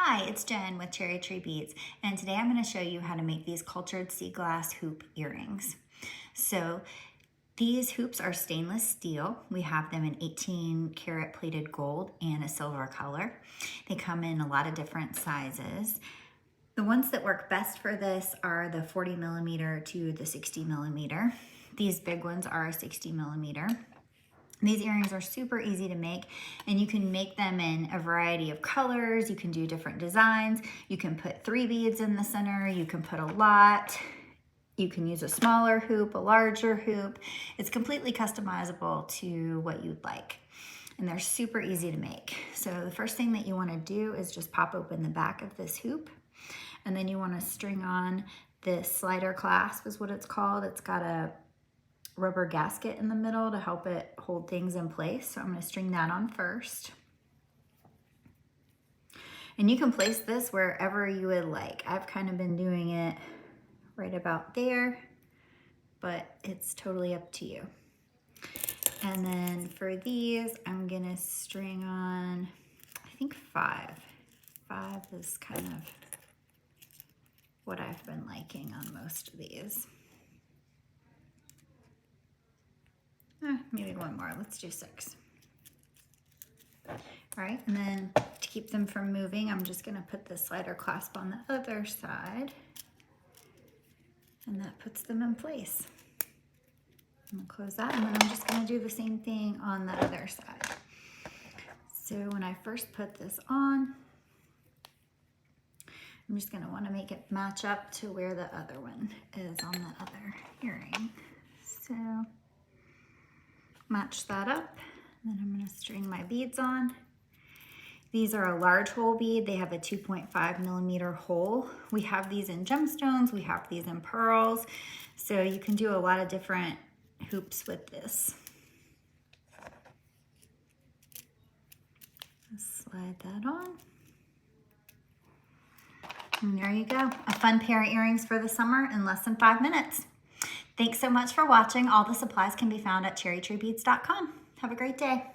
Hi, it's Jen with Cherry Tree Beads, and today I'm going to show you how to make these cultured sea glass hoop earrings. So these hoops are stainless steel. We have them in 18 karat plated gold and a silver color. They come in a lot of different sizes. The ones that work best for this are the 40 millimeter to the 60 millimeter. These big ones are 60 millimeter. These earrings are super easy to make, and you can make them in a variety of colors. You can do different designs. You can put 3 beads in the center. You can put a lot. You can use a smaller hoop, a larger hoop. It's completely customizable to what you'd like. And they're super easy to make. So the first thing that you want to do is just pop open the back of this hoop. And then you want to string on this slider clasp is what it's called. It's got a rubber gasket in the middle to help it hold things in place. So I'm going to string that on first. And you can place this wherever you would like. I've kind of been doing it right about there, but it's totally up to you. And then for these, I'm going to string on, I think 5. 5 is kind of what I've been liking on most of these. Maybe one more, let's do 6. All right, and then to keep them from moving, I'm just gonna put the slider clasp on the other side, and that puts them in place. I'm gonna close that, and then I'm just gonna do the same thing on the other side. So when I first put this on, I'm just gonna wanna make it match up to where the other one is on the other earring. So match that up, and then I'm going to string my beads on. These are a large hole bead. They have a 2.5 millimeter hole. We have these in gemstones, we have these in pearls, so you can do a lot of different hoops with this. Just slide that on. And there you go, a fun pair of earrings for the summer in less than 5 minutes. Thanks so much for watching. All the supplies can be found at cherrytreebeads.com. Have a great day.